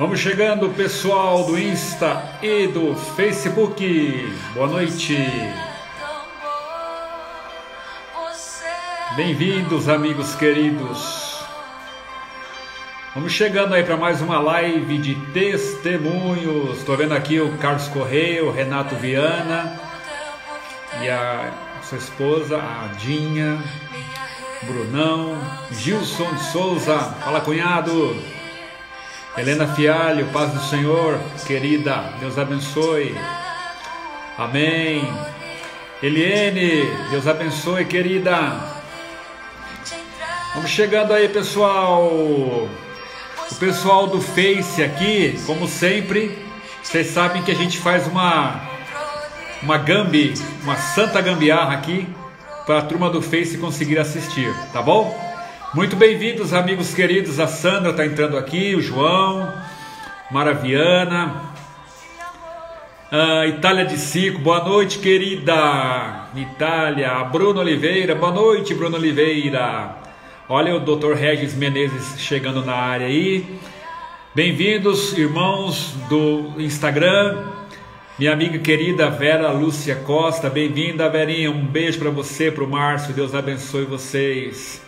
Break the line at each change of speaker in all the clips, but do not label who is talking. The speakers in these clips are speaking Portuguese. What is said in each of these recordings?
Vamos chegando, pessoal do Insta e do Facebook. Boa noite. Bem-vindos, amigos queridos. Vamos chegando aí para mais uma live de testemunhos. Estou vendo aqui o Carlos Correia, o Renato Viana e a sua esposa, a Dinha, Brunão, Gilson de Souza. Fala, cunhado. Helena Fialho, paz do Senhor, querida, Deus abençoe. Amém. Eliene, Deus abençoe, querida. Vamos chegando aí, pessoal. O pessoal do Face aqui, como sempre, vocês sabem que a gente faz uma santa gambiarra aqui para a turma do Face conseguir assistir, tá bom? Muito bem-vindos, amigos queridos. A Sandra está entrando aqui, o João, Maraviana, Itália de Cico, boa noite, querida Itália. A Bruna Oliveira, boa noite, Bruna Oliveira. Olha o Dr. Regis Menezes chegando na área aí. Bem-vindos, irmãos do Instagram. Minha amiga querida Vera Lúcia Costa, bem-vinda, Verinha. Um beijo para você, para o Márcio. Deus abençoe vocês.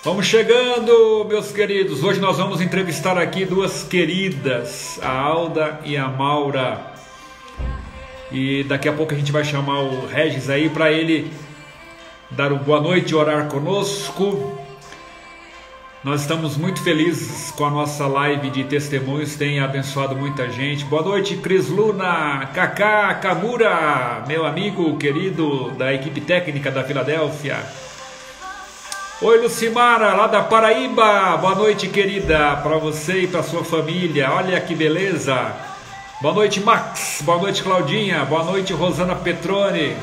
Vamos chegando, meus queridos. Hoje nós vamos entrevistar aqui duas queridas, a Alda e a Maura. E daqui a pouco a gente vai chamar o Regis aí para ele dar uma boa noite e orar conosco. Nós estamos muito felizes com a nossa live de testemunhos, tem abençoado muita gente. Boa noite, Cris Luna, Kaká Kamura, meu amigo querido da equipe técnica da Filadélfia. Oi, Lucimara, lá da Paraíba. Boa noite, querida, para você e para sua família. Olha que beleza. Boa noite, Max. Boa noite, Claudinha. Boa noite, Rosana Petrone.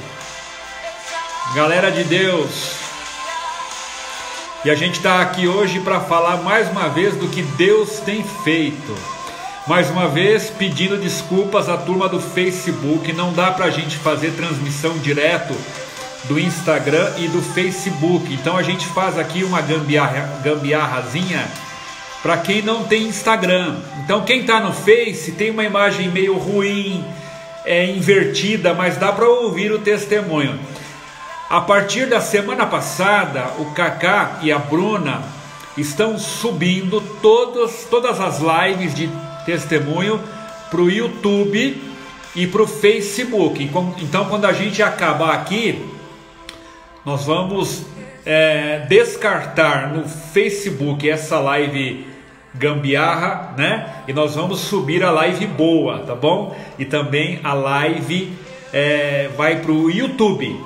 Galera de Deus. E a gente está aqui hoje para falar mais uma vez do que Deus tem feito. Mais uma vez pedindo desculpas à turma do Facebook. Não dá para a gente fazer transmissão direto do Instagram e do Facebook. Então a gente faz aqui uma gambiarrazinha para quem não tem Instagram. Então quem está no Face tem uma imagem meio ruim, invertida, mas dá para ouvir o testemunho. A partir da semana passada, o Kaká e a Bruna estão subindo todas as lives de testemunho para o YouTube e para o Facebook. Então quando a gente acabar aqui, nós vamos descartar no Facebook essa live gambiarra, né? E nós vamos subir a live boa, tá bom? E também a live vai para o YouTube,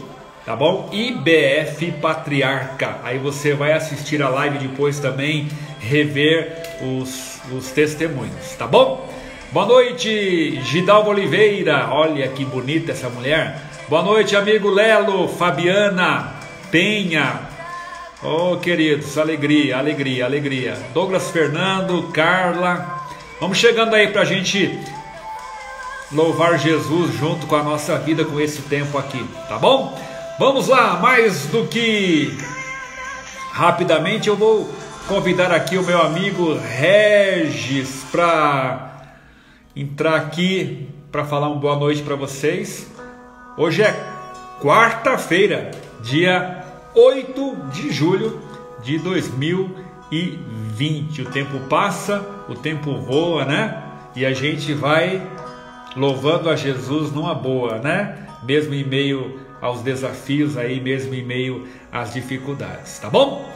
tá bom? IBF Patriarca. Aí você vai assistir a live depois também, rever os testemunhos, tá bom? Boa noite, Gidalva Oliveira. Olha que bonita essa mulher. Boa noite, amigo Lelo, Fabiana, Penha. Oh, queridos, alegria, alegria, alegria. Douglas Fernando, Carla. Vamos chegando aí pra gente louvar Jesus junto com a nossa vida, com esse tempo aqui, tá bom? Vamos lá, mais do que rapidamente eu vou convidar aqui o meu amigo Regis para entrar aqui para falar uma boa noite para vocês. Hoje é quarta-feira, dia 8 de julho de 2020. O tempo passa, o tempo voa, né? E a gente vai louvando a Jesus numa boa, né? Mesmo em meio aos desafios aí, mesmo em meio às dificuldades, tá bom?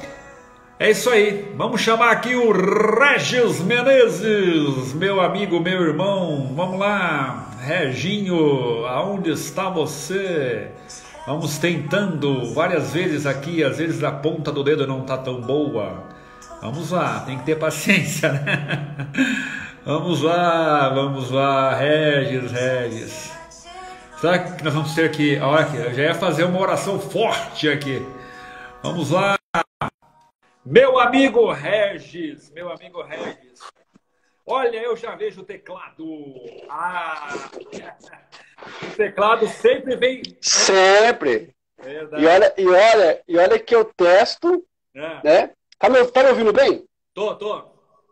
É isso aí, vamos chamar aqui o Regis Menezes, meu amigo, meu irmão. Vamos lá, Reginho, aonde está você? Vamos tentando várias vezes aqui, às vezes a ponta do dedo não está tão boa. Vamos lá, tem que ter paciência, né? Vamos lá, Regis. Será que nós vamos ter que... Olha aqui, eu já ia fazer uma oração forte aqui. Vamos lá. Meu amigo Regis. Olha, eu já vejo o teclado. O teclado sempre vem...
Sempre.
Verdade.
E olha que eu testo, né? Tá me ouvindo bem?
Tô.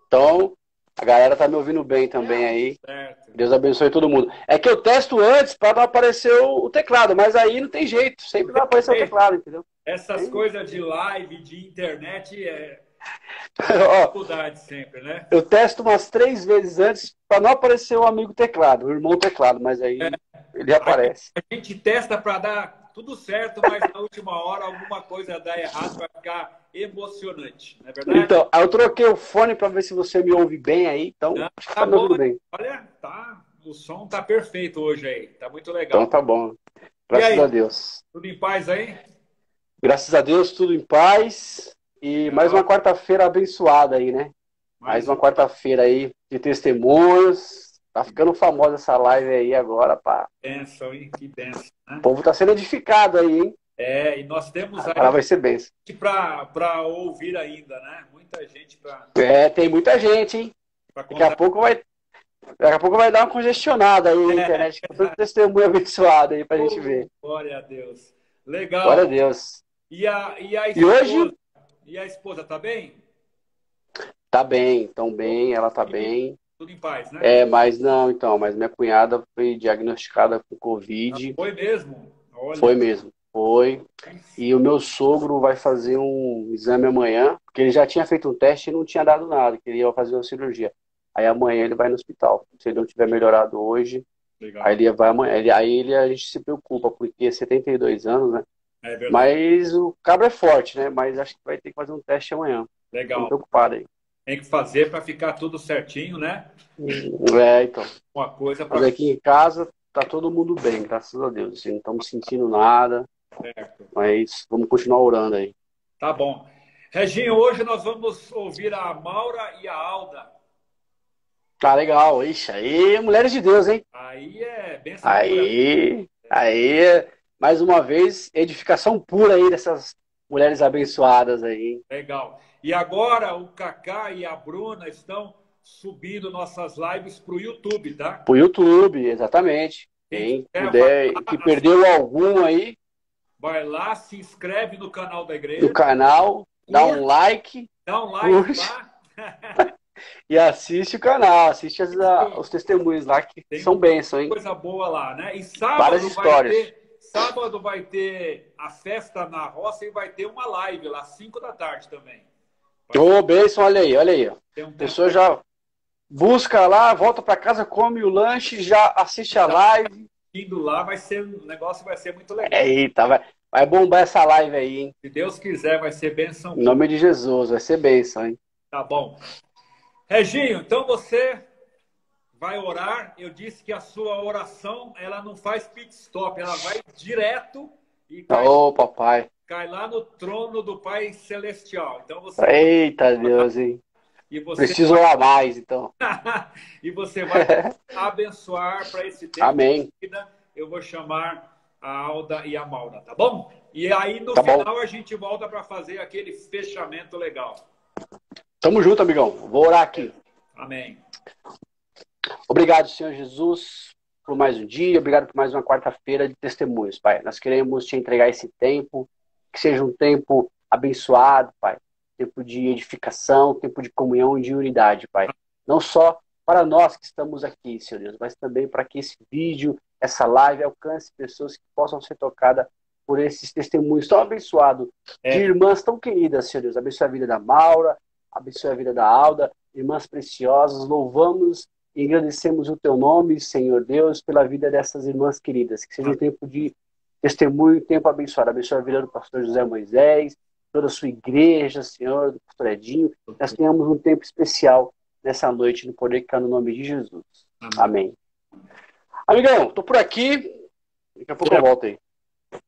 Então, A galera tá me ouvindo bem também aí.
Certo.
Deus abençoe todo mundo. É que eu testo antes para não aparecer o teclado, mas aí não tem jeito. Sempre vai aparecer o teclado, entendeu?
Essas
Tem-
coisas de live, de internet, é
Ó,
dificuldade sempre, né?
eu testo umas 3 vezes antes para não aparecer o amigo teclado, o irmão teclado, mas aí ele
A gente,
aparece.
a gente testa para dar tudo certo, mas na última hora alguma coisa dá errado, vai ficar emocionante, não é verdade?
Então, aí eu troquei o fone para ver se você me ouve bem aí, então
Não,
acho que
tá
tá me
bom.
ouvindo bem.
Olha, tá, o som tá perfeito hoje aí, tá muito
Então
legal.
tá bom.
E
Graças
aí,
a Deus.
tudo em paz aí?
Graças a Deus, tudo em paz. E mais
Legal,
uma quarta-feira abençoada aí, né? Mais
mais
uma
uma
quarta-feira aí de testemunhos. Tá ficando famosa essa live aí agora, pá.
bênção, hein? Que bênção,
O
né?
povo tá sendo edificado aí, hein?
É, e nós temos
Agora
aí
vai ser bênção.
para ouvir ainda, né? Muita gente
É, tem muita gente, hein?
para
Daqui a
contar.
pouco vai, daqui a pouco vai dar uma congestionada aí na internet, com tanto testemunho abençoado aí pra gente
Oh,
ver.
glória a Deus.
Glória a
Legal.
Deus.
E a
E hoje
esposa? E a esposa tá bem?
tá bem, tão
Oh,
bem, ela tá
e
bem.
tudo em paz, né?
É, mas não, então, mas minha cunhada foi diagnosticada com
Ah,
Covid.
foi mesmo?
Foi
Olha,
mesmo, foi. E o meu sogro vai fazer um exame amanhã, porque ele já tinha feito um teste e não tinha dado nada, queria fazer uma cirurgia. Aí amanhã ele vai no hospital. Se ele não tiver melhorado hoje, aí
legal.
ele vai amanhã. A gente se preocupa, porque é 72 anos, né?
É verdade.
Mas o cabra é forte, né? Mas acho que vai ter que fazer um teste amanhã. Estamos
Legal.
preocupados aí.
Tem que fazer para ficar tudo certinho, né?
É, então.
Uma coisa
Mas
para
aqui em casa tá todo mundo bem, graças a Deus. Assim, não estamos sentindo nada,
certo.
mas vamos continuar orando aí.
Tá bom. Reginho, hoje nós vamos ouvir a Maura e a Alda.
Tá legal. Ixi, aí, mulheres de Deus, hein?
Aí é bênção pura.
Aí, mais uma vez, edificação pura aí dessas mulheres abençoadas aí, hein?
Legal. E agora o Kaká e a Bruna estão subindo nossas lives para o YouTube, tá?
Pro YouTube, exatamente.
Quem
Quem
quiser,
puder, que perdeu algum aí
vai lá, se inscreve no canal da
no
igreja,
canal, dá um
curte,
like,
dá um like
curte
lá.
e assiste o canal, assiste os testemunhos lá que
Tem
são bênção, hein?
coisa boa lá, né? E
Várias histórias.
sábado vai ter a festa na roça e vai ter uma live lá, 5 da tarde também.
Ô, bênção, olha aí, olha aí. Ó.
Tem um
A
tempo
pessoa já busca lá, volta para casa, come o lanche, já assiste a live.
indo lá, o negócio vai ser muito legal.
Eita, vai bombar essa live aí, hein?
Se Deus quiser, vai ser bênção.
Em nome de Jesus, vai ser bênção, hein?
Tá bom. Reginho, então você vai orar. Eu disse que a sua oração, ela não faz pit stop, ela vai direto e
Ô, papai.
cai lá no trono do Pai Celestial. Então
Eita, Deus, hein?
e você
Preciso orar mais, então.
e você vai abençoar para esse tempo
Amém.
de vida. Eu vou chamar a Alda e a Maura, tá bom? E aí no
Tá bom.
final a gente volta para fazer aquele fechamento legal.
Tamo junto, amigão. Vou orar aqui.
Amém.
Obrigado, Senhor Jesus, por mais um dia. Obrigado por mais uma quarta-feira de testemunhos, Pai. Nós queremos te entregar esse tempo, que seja um tempo abençoado, Pai. Tempo de edificação, tempo de comunhão e de unidade, Pai. Não só para nós que estamos aqui, Senhor Deus, mas também para que esse vídeo, essa live alcance pessoas que possam ser tocadas por esses testemunhos tão abençoados de irmãs tão queridas, Senhor Deus. Abençoe a vida da Maura, abençoe a vida da Alda, irmãs preciosas. Louvamos e agradecemos o teu nome, Senhor Deus, pela vida dessas irmãs queridas. Que seja um tempo de testemunho, um tempo abençoado. Abençoe a vida do pastor José Moisés, toda a sua igreja, Senhor, do pastor Edinho. Nós tenhamos um tempo especial nessa noite, no poder que há no nome de Jesus. Amém. Amigão, tô por aqui. Daqui a pouco eu volto aí.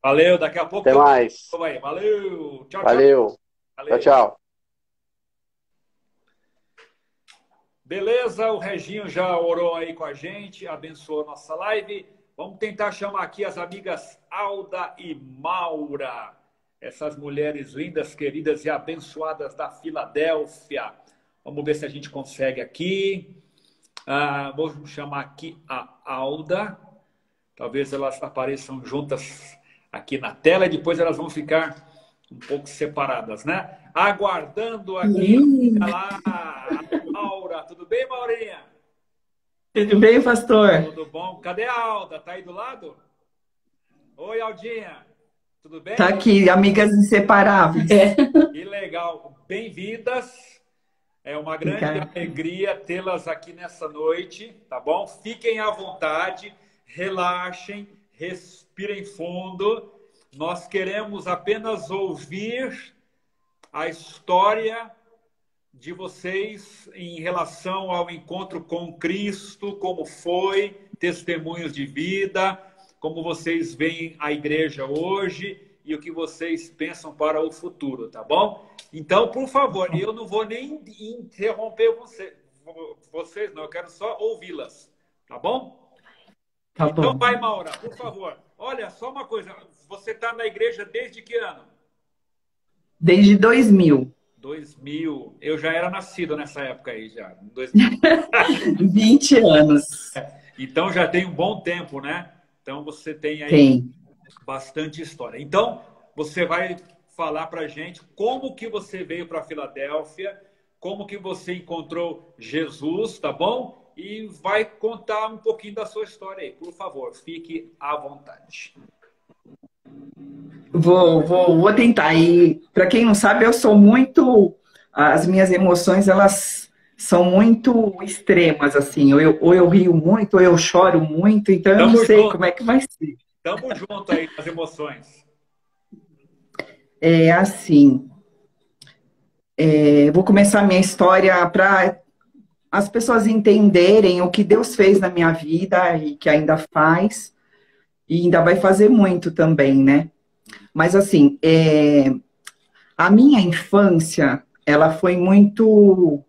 Valeu, daqui a pouco.
Até mais.
Valeu. Tchau,
Valeu.
tchau. Valeu.
Tchau.
Beleza, o Reginho já orou aí com a gente, abençoou nossa live. Vamos tentar chamar aqui as amigas Alda e Maura, essas mulheres lindas, queridas e abençoadas da Filadélfia. Vamos ver se a gente consegue aqui. Vou chamar aqui a Alda. Talvez elas apareçam juntas aqui na tela e depois elas vão ficar um pouco separadas, né? Aguardando aqui. Olha lá, a Maura. Tudo bem, Maurinha?
Tudo bem, pastor?
Tudo bom? Cadê a Alda? Tá aí do lado? Oi, Aldinha. Tudo
Tá
bem?
aqui, amigas inseparáveis.
Que legal. Bem-vindas. É uma grande
Obrigada.
alegria tê-las aqui nessa noite, tá bom? Fiquem à vontade, relaxem, respirem fundo. Nós queremos apenas ouvir a história de vocês em relação ao encontro com Cristo, como foi, testemunhos de vida, como vocês veem a igreja hoje e o que vocês pensam para o futuro, tá bom? Então, por favor, eu não vou nem interromper vocês, não, eu quero só ouvi-las, tá bom?
Tá
Então,
bom.
vai, Maura, por favor. Olha, só uma coisa, você está na igreja desde que ano?
Desde 2000.
2000. Eu já era nascido nessa época aí, já. 2000.
20 anos.
Então já tem um bom tempo, né? Então você tem aí
Tem.
bastante história. Então você vai falar pra gente como que você veio para Filadélfia, como que você encontrou Jesus, tá bom? E vai contar um pouquinho da sua história aí. Por favor, fique à vontade.
Vou tentar. E para quem não sabe, eu sou muito. As minhas emoções, elas são muito extremas, assim. Ou eu rio muito, ou eu choro muito, então eu não sei como é que vai ser.
Tamo junto aí nas emoções.
É assim. Vou começar minha história para as pessoas entenderem o que Deus fez na minha vida e que ainda faz, e ainda vai fazer muito também, né? Mas assim, a minha infância, ela foi muito...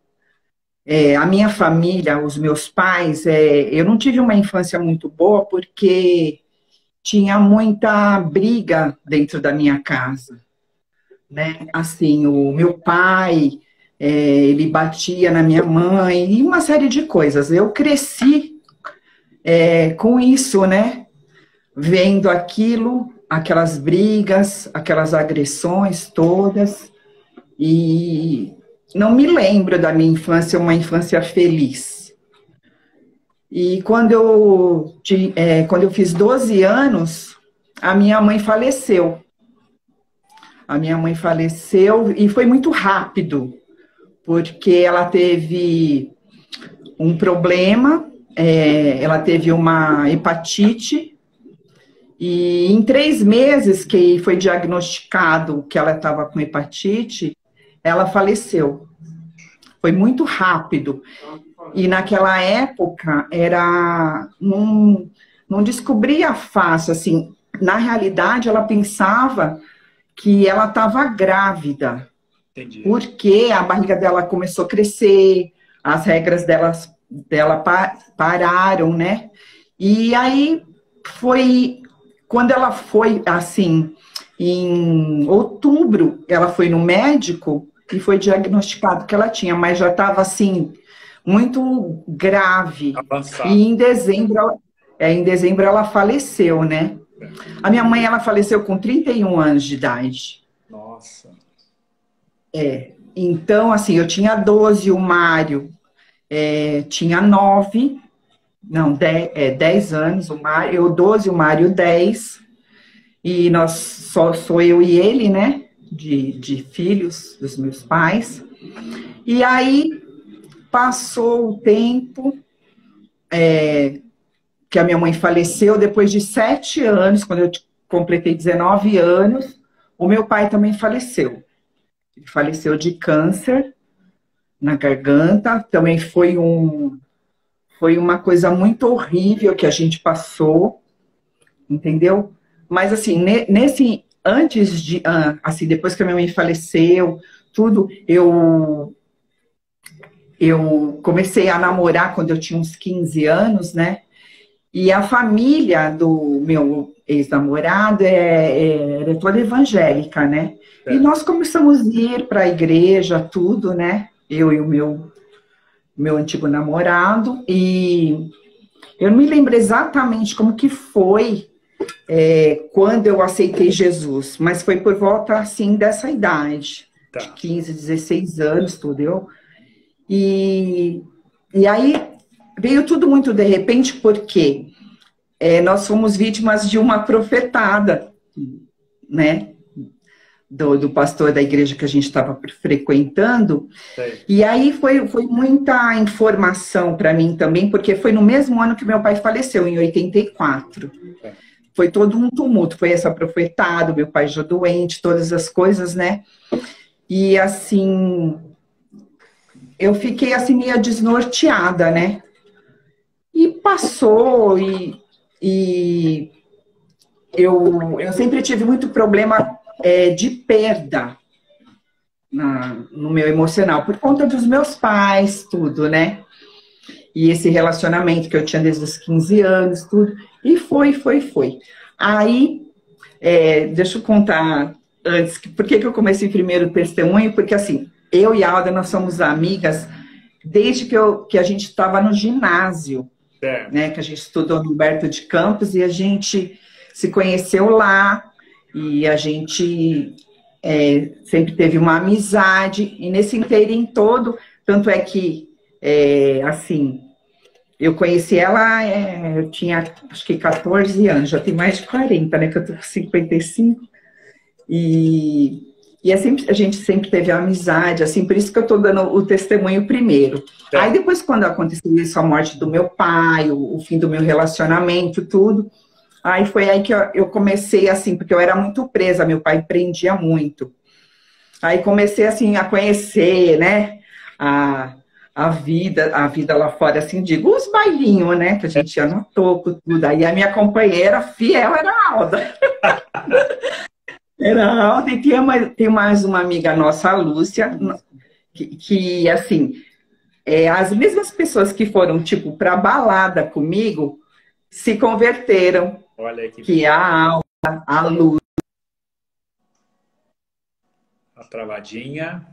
a minha família, os meus pais, eu não tive uma infância muito boa porque tinha muita briga dentro da minha casa, né? Assim, o meu pai, ele batia na minha mãe e uma série de coisas. Eu cresci com isso, né? Vendo aquilo, aquelas brigas, aquelas agressões todas, e não me lembro da minha infância, uma infância feliz. E quando eu fiz 12 anos, a minha mãe faleceu. A minha mãe faleceu e foi muito rápido, porque ela teve um problema, ela teve uma hepatite, e em 3 meses que foi diagnosticado que ela estava com hepatite, ela faleceu. Foi muito rápido. E naquela época, não descobria fácil. Assim, na realidade, ela pensava que ela estava grávida.
Entendi.
Porque a barriga dela começou a crescer, as regras dela pararam, né? E aí foi... Quando ela foi, assim, em outubro, ela foi no médico e foi diagnosticado que ela tinha, mas já estava, assim, muito grave.
Avançado.
E em dezembro ela faleceu, né? A minha mãe, ela faleceu com 31 anos de idade.
Nossa.
Então, assim, eu tinha 12, o Mário tinha 9... Não, 10 anos, o Mário, eu 12, o Mário 10, e sou eu e ele, né, de filhos dos meus pais. E aí, passou o tempo, que a minha mãe faleceu, depois de 7 anos, quando eu completei 19 anos, o meu pai também faleceu. Ele faleceu de câncer na garganta, também foi uma coisa muito horrível que a gente passou, entendeu? Mas assim, assim, depois que a minha mãe faleceu, tudo, eu comecei a namorar quando eu tinha uns 15 anos, né? E a família do meu ex-namorado era toda evangélica, né? E nós começamos a ir para a igreja, tudo, né? Eu e o meu antigo namorado, e eu não me lembro exatamente como que foi quando eu aceitei Jesus, mas foi por volta, assim, dessa idade, de 15, 16 anos, entendeu? E E aí veio tudo muito de repente, porque nós fomos vítimas de uma profetada, né? Do pastor da igreja que a gente estava frequentando.
Sei.
E aí foi muita informação para mim também, porque foi no mesmo ano que meu pai faleceu, em 84. Foi todo um tumulto, foi essa profetada, meu pai já doente, todas as coisas, né? E assim, eu fiquei assim meio desnorteada, né? E passou, e eu sempre tive muito problema de perda no meu emocional, por conta dos meus pais, tudo, né? E esse relacionamento que eu tinha desde os 15 anos, tudo. E foi. Aí, deixa eu contar antes, por que eu comecei primeiro o testemunho? Porque assim, eu e a Alda, nós somos amigas desde que a gente estava no ginásio, né? Que a gente estudou no Humberto de Campos e a gente se conheceu lá. E a gente sempre teve uma amizade, e nesse inteirinho todo, tanto é que, assim, eu conheci ela, eu tinha acho que 14 anos, já tem mais de 40, né, que eu tô com 55, e a gente sempre teve amizade, assim, por isso que eu tô dando o testemunho primeiro. Aí depois, quando aconteceu isso, a morte do meu pai, o fim do meu relacionamento, tudo... Aí foi aí que eu comecei assim, porque eu era muito presa, meu pai prendia muito. Aí comecei assim a conhecer, né, a vida lá fora, assim, digo, os bailinhos, né, que a gente ia no toco, tudo. Aí a minha companheira fiel era a Alda. Era a Alda, e tem mais uma amiga nossa, a Lúcia, que assim, as mesmas pessoas que foram, tipo, pra balada comigo, se converteram.
Olha aqui.
Que a Alda, a Luz.
A travadinha.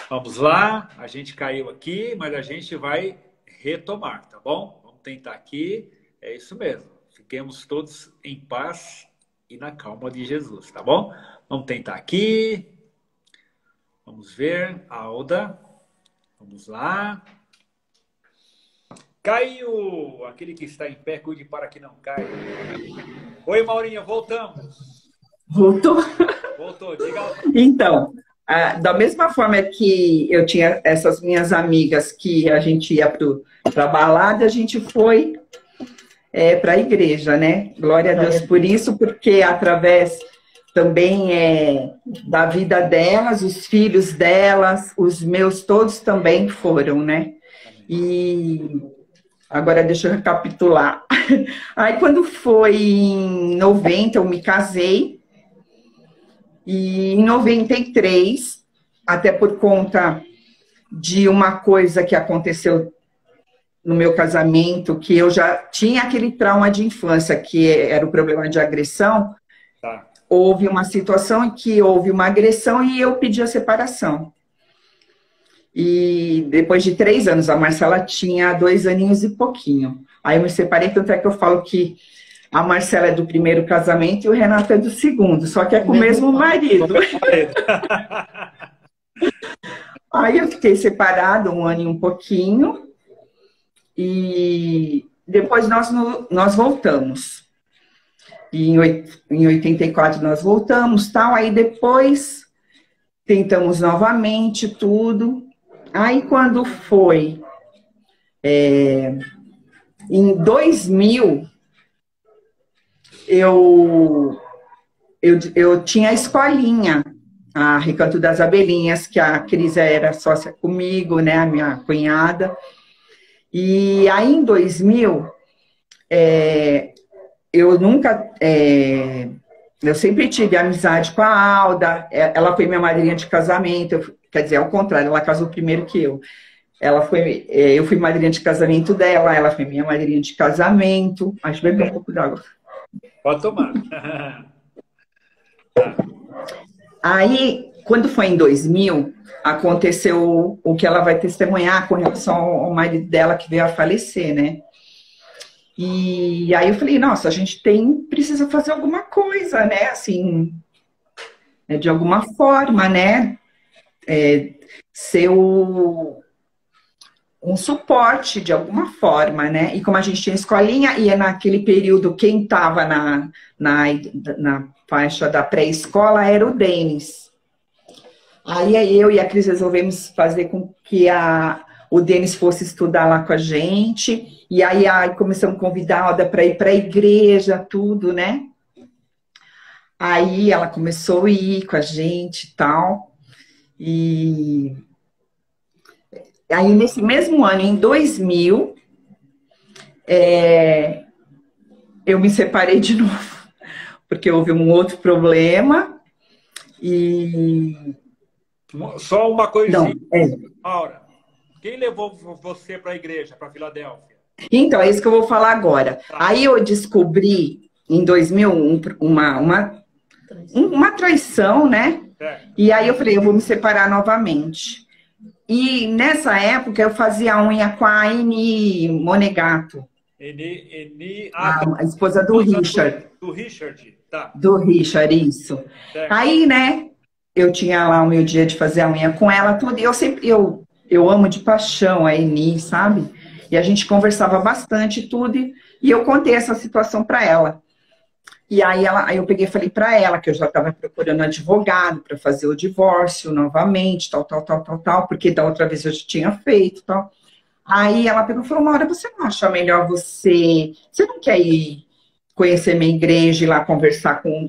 Vamos lá. A gente caiu aqui, mas a gente vai retomar, tá bom? Vamos tentar aqui. É isso mesmo. Fiquemos todos em paz e na calma de Jesus, tá bom? Vamos tentar aqui. Vamos ver. Alda. Vamos lá. Caiu! Aquele que está em pé, cuide para que não caia. Oi, Maurinha, voltamos.
Voltou?
Voltou, diga.
Então, da mesma forma que eu tinha essas minhas amigas que a gente ia para a balada, a gente foi para a igreja, né? Glória a Deus por isso, porque através também da vida delas, os filhos delas, os meus todos também foram, né? E... Agora, deixa eu recapitular. Aí, quando foi em 90, eu me casei. E em 93, até por conta de uma coisa que aconteceu no meu casamento, que eu já tinha aquele trauma de infância, que era o problema de agressão, houve uma situação em que houve uma agressão e eu pedi a separação. E depois de 3 anos, a Marcela tinha 2 aninhos e pouquinho. Aí eu me separei, tanto é que eu falo que a Marcela é do primeiro casamento e o Renato é do segundo, só que é com o mesmo marido. Aí eu fiquei separada 1 ano e um pouquinho, e depois nós voltamos. E em 84 nós voltamos, tal. Aí depois tentamos novamente tudo. Aí, quando foi em 2000, eu tinha a escolinha, a Recanto das Abelhinhas, que a Cris era sócia comigo, né, a minha cunhada. E aí, em 2000, eu nunca... eu sempre tive amizade com a Alda, ela foi minha madrinha de casamento, quer dizer, ao contrário, ela casou primeiro que eu. Eu fui madrinha de casamento dela, ela foi minha madrinha de casamento. Acho que beber um pouco d'água.
Pode tomar.
Aí, quando foi em 2000, aconteceu o que ela vai testemunhar com relação ao marido dela que veio a falecer, né? E aí eu falei, nossa, a gente precisa fazer alguma coisa, né? Assim, de alguma forma, né? Ser um suporte de alguma forma, né? E como a gente tinha escolinha, e naquele período quem estava na faixa da pré-escola era o Denis. Aí eu e a Cris resolvemos fazer com que o Denis fosse estudar lá com a gente, e aí começamos a convidar para ir para a igreja, tudo, né? Aí ela começou a ir com a gente e tal, e aí nesse mesmo ano, em 2000, eu me separei de novo, porque houve um outro problema, e...
Só uma coisinha,
Não,
Laura. Quem levou você para a igreja, para Filadélfia?
Então, é isso que eu vou falar agora. Aí eu descobri, em 2001, uma traição, né? E aí eu falei, eu vou me separar novamente. E nessa época eu fazia a unha com a Eni Monegato. A esposa do Richard.
Do Richard, tá.
Do Richard, isso.
Certo.
Aí, né, eu tinha lá o meu dia de fazer a unha com ela, tudo, e eu amo de paixão a Eni, sabe? E a gente conversava bastante tudo, e eu contei essa situação para ela. E aí eu peguei e falei para ela que eu já estava procurando advogado para fazer o divórcio novamente, tal, porque da outra vez eu já tinha feito, tal. Aí ela pegou e falou, Maura, você não acha melhor você não quer ir conhecer minha igreja e lá conversar com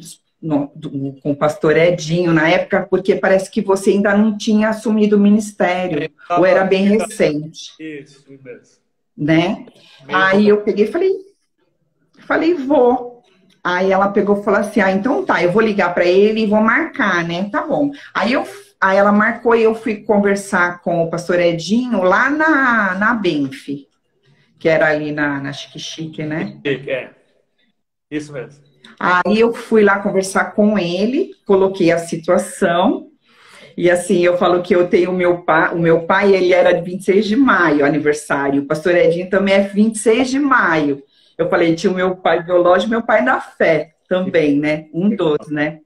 o pastor Edinho na época, porque parece que você ainda não tinha assumido o ministério, ou era bem recente.
Isso mesmo.
Né? Aí eu peguei e falei, vou. Aí ela pegou e falou assim, então tá, eu vou ligar para ele e vou marcar, né? Tá bom. Aí ela marcou e eu fui conversar com o pastor Edinho lá na Benf, que era ali na Chique, né?
É, isso mesmo.
Aí eu fui lá conversar com ele, coloquei a situação, e assim, eu falo que eu tenho o meu pai, ele era de 26 de maio, aniversário, o pastor Edinho também é 26 de maio. Eu falei, tinha o meu pai biológico e meu pai da fé também, né? Um dos, né?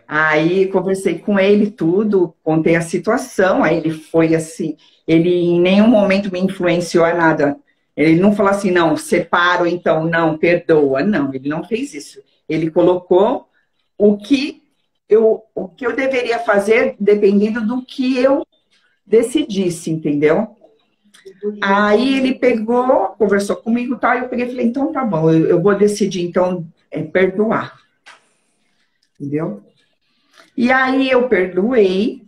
Aí conversei com ele tudo, contei a situação, aí ele foi assim, ele em nenhum momento me influenciou a nada. Ele não falou assim, não, separo, então, não, perdoa. Não, ele não fez isso. Ele colocou o que eu deveria fazer dependendo do que eu decidisse, entendeu? Aí ele pegou, conversou comigo e tal, e eu peguei e falei, então tá bom, eu vou decidir, então, perdoar. Entendeu? E aí eu perdoei,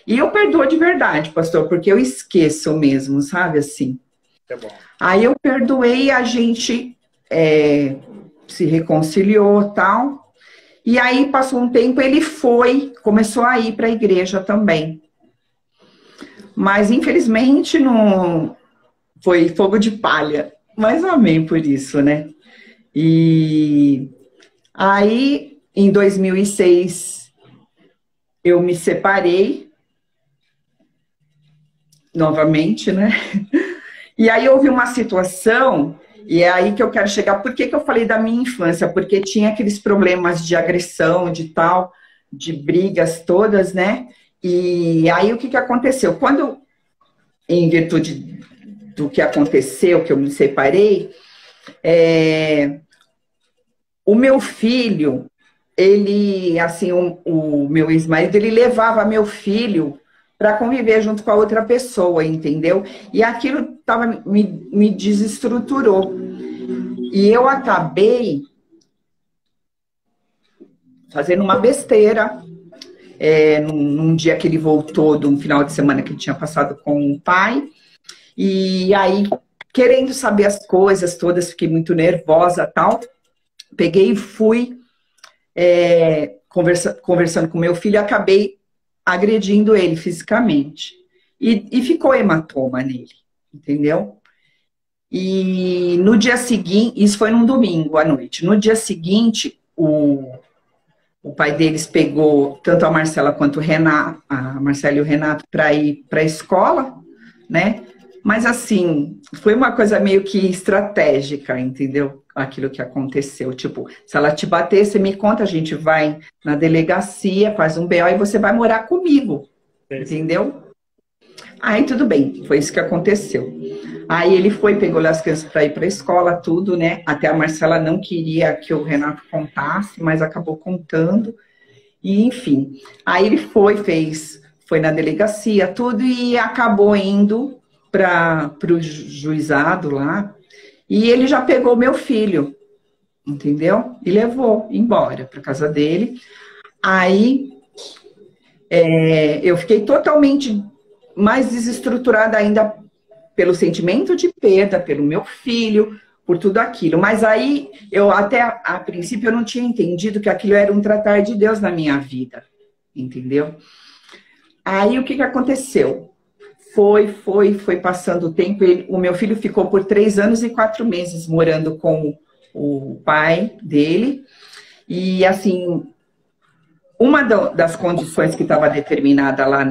e eu perdoo de verdade, pastor, porque eu esqueço mesmo, sabe, assim.
É bom.
Aí eu perdoei, a gente se reconciliou, tal, e aí passou um tempo, ele começou a ir para a igreja também. Mas, infelizmente, não foi fogo de palha. Mas amém por isso, né? E aí, em 2006, eu me separei novamente, né? E aí houve uma situação, e é aí que eu quero chegar. Por que eu falei da minha infância? Porque tinha aqueles problemas de agressão, de tal, de brigas todas, né? E aí o que aconteceu? Quando, em virtude do que aconteceu, que eu me separei, o meu filho, ele, assim, o meu ex-marido, ele levava meu filho para conviver junto com a outra pessoa, entendeu? E aquilo me desestruturou. E eu acabei fazendo uma besteira, num dia que ele voltou de um final de semana que ele tinha passado com o pai, e aí, querendo saber as coisas todas, fiquei muito nervosa, tal, peguei e fui conversando com meu filho, acabei agredindo ele fisicamente, e ficou hematoma nele, entendeu? E no dia seguinte, isso foi num domingo à noite, no dia seguinte, o pai deles pegou tanto a Marcela quanto a Marcela e o Renato para ir para a escola, né? Mas assim, foi uma coisa meio que estratégica, entendeu? Aquilo que aconteceu. Tipo, se ela te bater, você me conta, a gente vai na delegacia, faz um BO e você vai morar comigo, entendeu? Aí tudo bem, foi isso que aconteceu. Aí ele foi, pegou as crianças para ir para a escola, tudo, né? Até a Marcela não queria que o Renato contasse, mas acabou contando. E enfim, aí ele foi na delegacia, tudo, e acabou indo para o juizado lá. E ele já pegou meu filho, entendeu? E levou embora para casa dele. Aí eu fiquei totalmente mais desestruturada ainda pelo sentimento de perda, pelo meu filho, por tudo aquilo. Mas aí, eu até a princípio, eu não tinha entendido que aquilo era um tratar de Deus na minha vida, entendeu? Aí, o que aconteceu? Foi passando o tempo, o meu filho ficou por 3 anos e 4 meses morando com o pai dele, e assim, uma das condições que estava determinada lá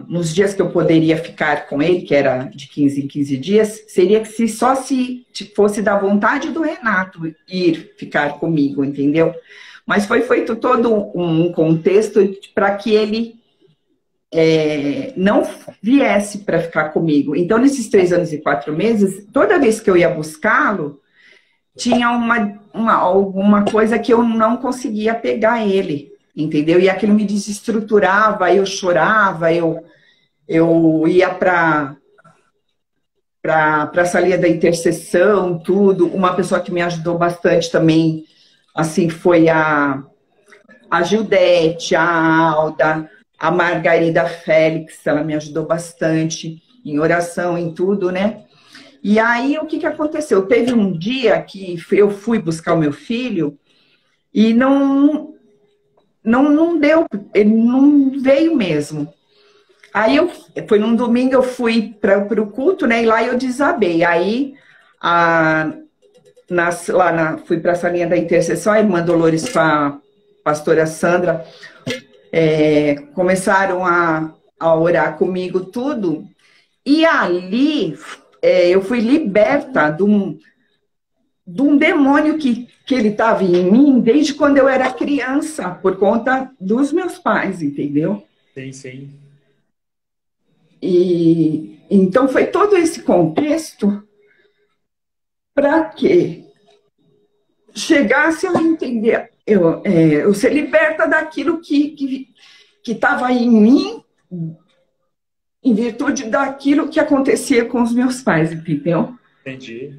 nos dias que eu poderia ficar com ele, que era de 15 em 15 dias, seria que só se fosse da vontade do Renato ir ficar comigo, entendeu? Mas foi feito todo um contexto para que ele não viesse para ficar comigo. Então, nesses 3 anos e 4 meses, toda vez que eu ia buscá-lo, tinha alguma coisa que eu não conseguia pegar ele, entendeu? E aquilo me desestruturava, eu chorava, eu ia para a salinha da intercessão, tudo. Uma pessoa que me ajudou bastante também, assim, foi a Gildete, a Alda, a Margarida Félix, ela me ajudou bastante em oração, em tudo, né? E aí, o que aconteceu? Teve um dia que eu fui buscar o meu filho e não deu, ele não veio mesmo. Aí, foi num domingo, eu fui para o culto, né? E lá eu desabei. Aí, fui para a salinha da intercessão, a irmã Dolores com a pastora Sandra começaram a orar comigo, tudo. E ali, eu fui liberta de um demônio que ele estava em mim desde quando eu era criança, por conta dos meus pais, entendeu?
Sim, sim.
E então foi todo esse contexto para que chegasse a entender, eu ser liberta daquilo que estava em mim, em virtude daquilo que acontecia com os meus pais, entendeu?
Entendi.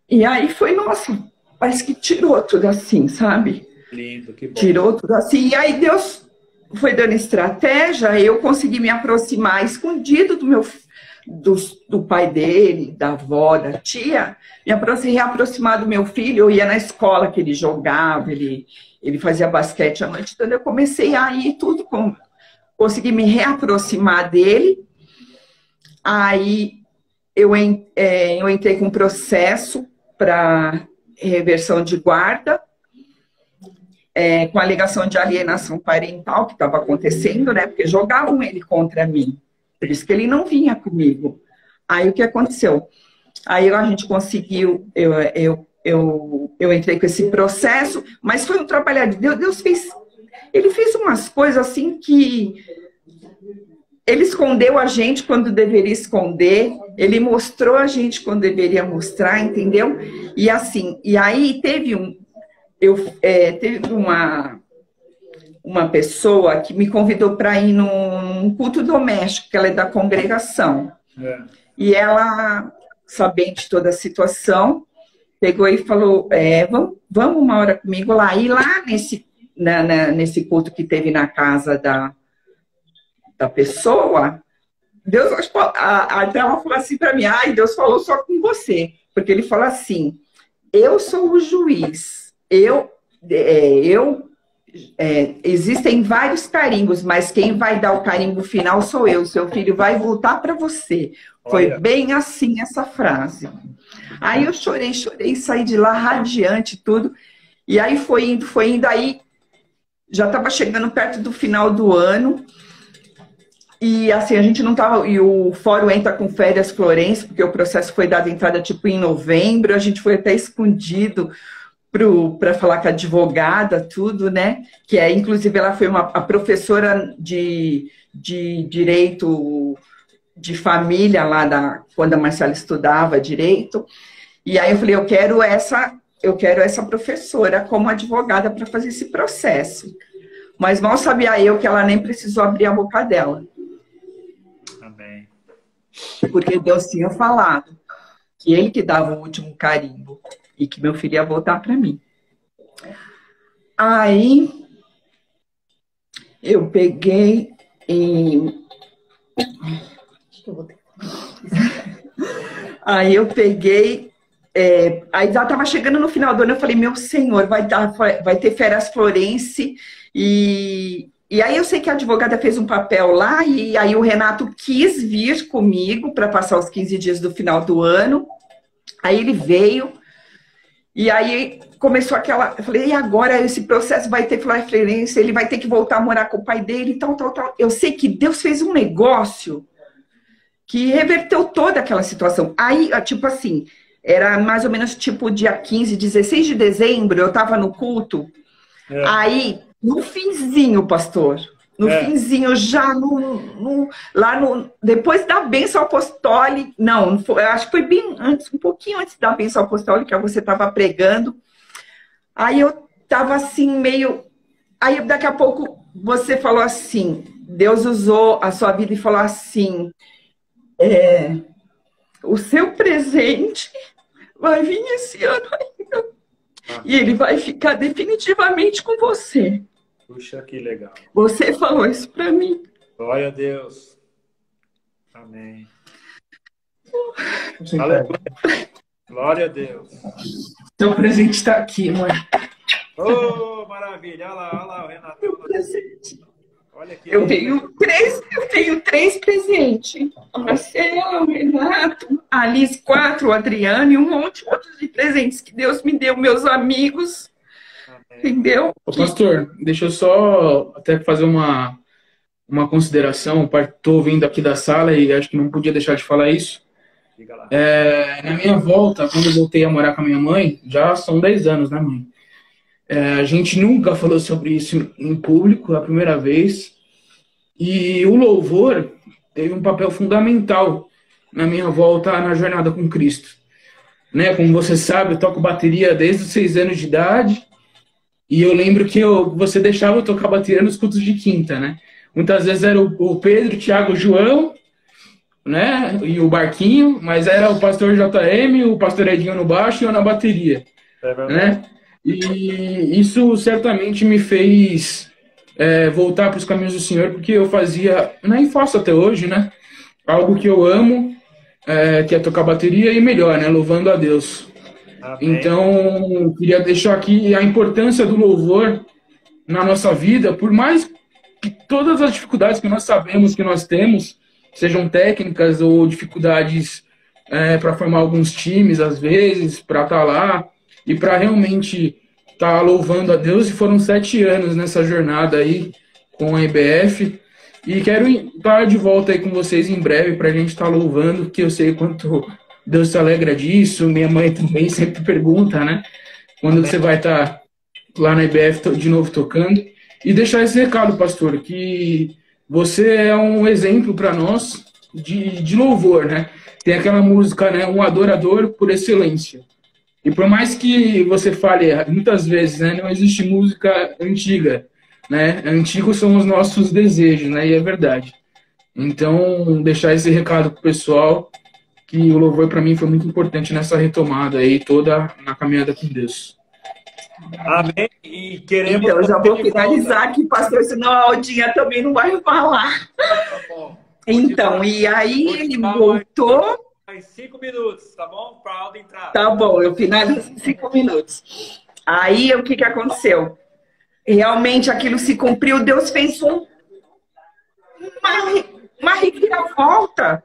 E aí foi, nossa, parece que tirou tudo assim, sabe?
Lindo, que bom.
Tirou tudo assim. E aí Deus foi dando estratégia, eu consegui me aproximar escondido do pai dele, da avó, da tia, me reaproximar do meu filho. Eu ia na escola que ele jogava, ele fazia basquete à noite, então eu comecei a ir tudo, consegui me reaproximar dele. Aí eu entrei com um processo para reversão de guarda, com alegação de alienação parental que estava acontecendo, né? Porque jogavam ele contra mim. Por isso que ele não vinha comigo. Aí o que aconteceu? Aí a gente conseguiu, eu entrei com esse processo, mas foi um trabalhar de Deus. Deus ele fez umas coisas assim que ele escondeu a gente quando deveria esconder, ele mostrou a gente quando deveria mostrar, entendeu? E assim, e aí teve uma pessoa que me convidou para ir num culto doméstico, que ela é da congregação. E ela, sabendo de toda a situação, pegou e falou, vamos uma hora comigo lá. E lá nesse culto que teve na casa da pessoa, Deus, até ela falou assim para mim, Deus falou só com você. Porque ele falou assim, eu sou o juiz, existem vários carimbos, mas quem vai dar o carimbo final sou eu. Seu filho vai voltar para você. Foi bem assim essa frase. Aí eu chorei, saí de lá radiante, tudo. E aí foi indo, aí já estava chegando perto do final do ano. E assim, a gente não tava. E o fórum entra com férias florense, porque o processo foi dado entrada tipo em novembro, a gente foi até escondido para falar com a advogada, tudo, né? Que inclusive, ela foi a professora de de direito de família lá quando a Marcela estudava direito. E aí eu falei, eu quero essa professora como advogada para fazer esse processo. Mas mal sabia eu que ela nem precisou abrir a boca dela.
Amém.
Porque Deus tinha falado que ele que dava o último carimbo e que meu filho ia voltar para mim. Aí eu peguei e... Aí eu peguei... aí já estava chegando no final do ano, eu falei, meu senhor, vai ter férias Florence, e aí eu sei que a advogada fez um papel lá, e aí o Renato quis vir comigo para passar os 15 dias do final do ano, aí ele veio, e aí começou aquela, eu falei, e agora esse processo vai ter Florence, ele vai ter que voltar a morar com o pai dele, e tal. Eu sei que Deus fez um negócio que reverteu toda aquela situação. Aí, tipo assim... Era mais ou menos tipo dia 15, 16 de dezembro, eu estava no culto. Aí, no finzinho, pastor, no finzinho, já depois da bênção apostólica, não, eu acho que foi bem antes, um pouquinho antes da bênção apostólica, você estava pregando. Aí eu estava assim, meio... Aí daqui a pouco você falou assim, Deus usou a sua vida e falou assim, o seu presente... vai vir esse ano ainda. E ele vai ficar definitivamente com você.
Puxa, que legal.
Você falou isso para mim.
Glória a Deus. Amém. Glória a Deus.
Seu presente está aqui, mãe.
Oh, maravilha. Olha lá, o Renato.
Meu presente.
Olha aqui.
Eu tenho três presentes. A Marcela, o Renato, a Alice, 4, o Adriano e um monte de presentes que Deus me deu, meus amigos. Amém. Entendeu?
Ô, pastor, deixa eu só até fazer uma consideração. Estou vindo aqui da sala e acho que não podia deixar de falar isso.
Diga lá.
Na minha volta, quando eu voltei a morar com a minha mãe, já são 10 anos, né, mãe? A gente nunca falou sobre isso em público, a primeira vez. E o louvor teve um papel fundamental na minha volta na jornada com Cristo. Né? Como você sabe, eu toco bateria desde os 6 anos de idade. E eu lembro que você deixava eu tocar bateria nos cultos de quinta, né? Muitas vezes era o Pedro, o Thiago, o João, né? E o Barquinho, mas era o pastor JM, o pastor Edinho no baixo e eu na bateria. Né? E isso certamente me fez voltar para os caminhos do Senhor, porque eu fazia, nem faço até hoje, né? Algo que eu amo, que é tocar bateria e melhor, né? Louvando a Deus. Amém. Então, queria deixar aqui a importância do louvor na nossa vida, por mais que todas as dificuldades que nós sabemos que nós temos, sejam técnicas ou dificuldades para formar alguns times, às vezes, para estar lá, e para realmente estar louvando a Deus. E foram 7 anos nessa jornada aí com a IBF. E quero estar de volta aí com vocês em breve para a gente estar louvando, porque eu sei quanto Deus se alegra disso. Minha mãe também sempre pergunta, né? Quando você vai estar lá na IBF de novo tocando. E deixar esse recado, pastor, que você é um exemplo para nós de louvor, né? Tem aquela música, né? Um adorador por excelência. E por mais que você fale muitas vezes, né, não existe música antiga, né? Antigos são os nossos desejos, né? E é verdade. Então, deixar esse recado pro pessoal, que o louvor para mim foi muito importante nessa retomada aí, toda na caminhada com Deus.
Amém. E queremos...
Então, eu já vou finalizar aqui, pastor, senão a Aldinha também não vai falar.
Tá bom.
Então, e aí ele voltou...
Mais 5 minutos, tá bom? Para a Alda entrar.
Tá bom, eu finalizo em 5 minutos. Aí, o que aconteceu? Realmente aquilo se cumpriu, Deus fez uma reviravolta.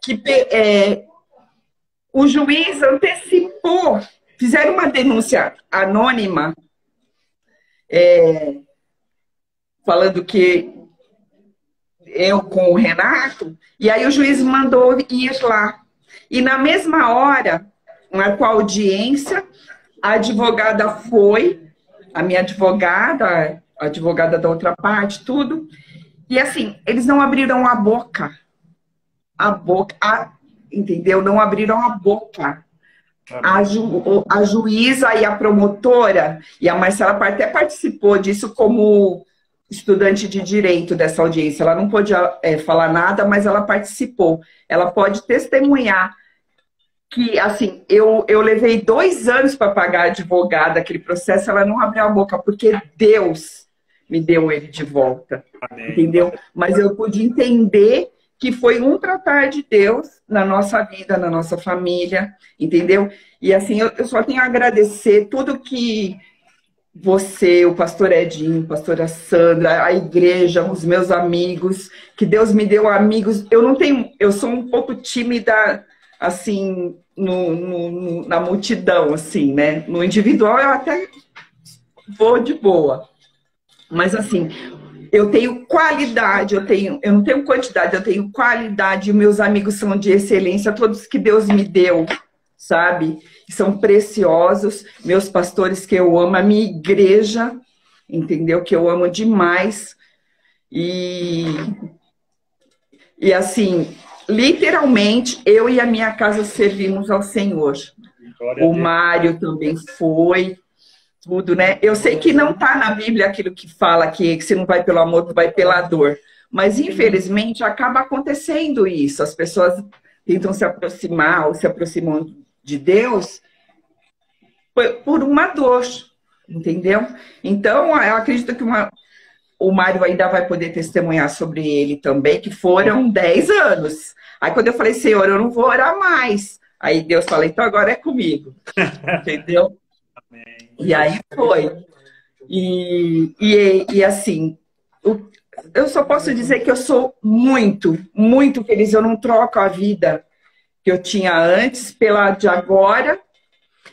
Que o juiz antecipou, fizeram uma denúncia anônima, falando que eu com o Renato, e aí o juiz mandou ir lá. E na mesma hora, marcou a audiência, a advogada foi, a minha advogada, a advogada da outra parte, tudo, E assim, eles não abriram a boca. Entendeu? Não abriram a boca. A juíza e a promotora, e a Marcela até participou disso como estudante de direito dessa audiência. Ela não pôde falar nada, mas ela participou. Ela pode testemunhar que, assim, eu levei 2 anos para pagar a advogada aquele processo, ela não abriu a boca, porque Deus me deu ele de volta. Amém. Entendeu? Mas eu pude entender que foi um tratar de Deus na nossa vida, na nossa família, entendeu? E assim, eu só tenho a agradecer tudo que você, o pastor Edinho, a pastora Sandra, a igreja, os meus amigos, que Deus me deu amigos. Eu sou um pouco tímida, assim, na multidão, assim, né? No individual eu até vou de boa. Mas assim, eu tenho qualidade, eu não tenho quantidade, eu tenho qualidade, e meus amigos são de excelência, todos que Deus me deu, sabe? São preciosos, meus pastores que eu amo, a minha igreja, entendeu? Que eu amo demais. E assim, literalmente, eu e a minha casa servimos ao Senhor. O Mário também foi. Tudo, né? Eu sei que não está na Bíblia aquilo que fala que se não vai pelo amor, tu vai pela dor. Mas, infelizmente, acaba acontecendo isso. As pessoas tentam se aproximar ou se aproximam de Deus por uma dor, entendeu? Então, eu acredito que o Mário ainda vai poder testemunhar sobre ele também, que foram 10 anos. Aí, quando eu falei, Senhor, eu não vou orar mais. Aí Deus falou, então agora é comigo. Entendeu? E aí foi. E assim, eu só posso dizer que eu sou muito, muito feliz. Eu não troco a vida que eu tinha antes pela de agora.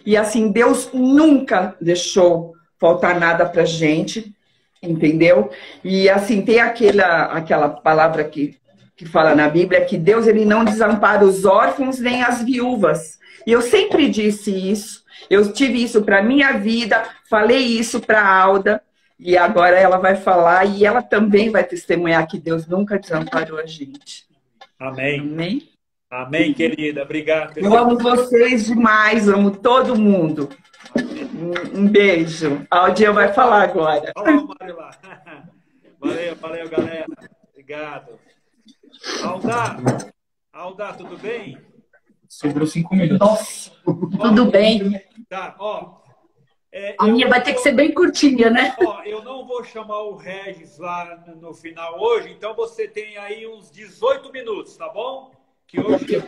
E assim, Deus nunca deixou faltar nada pra gente, entendeu? E assim, tem aquela palavra que fala na Bíblia que Deus ele não desampara os órfãos nem as viúvas. E eu sempre disse isso. Eu tive isso para minha vida, falei isso para a Alda, e agora ela vai falar, e ela também vai testemunhar que Deus nunca desamparou a gente.
Amém.
Amém?
Amém, querida. Obrigado.
Eu amo vocês demais, amo todo mundo. Um beijo. A Aldinha vai falar agora.
Olha o Mário lá. Valeu, galera. Obrigado. Alda, tudo bem?
Sobrou 5 minutos.
Nossa, tudo bem.
Tá, ó.
A minha vai ter que ser bem curtinha, né?
Ó, eu não vou chamar o Regis lá no final hoje, então você tem aí uns 18 minutos, tá bom? Que hoje eu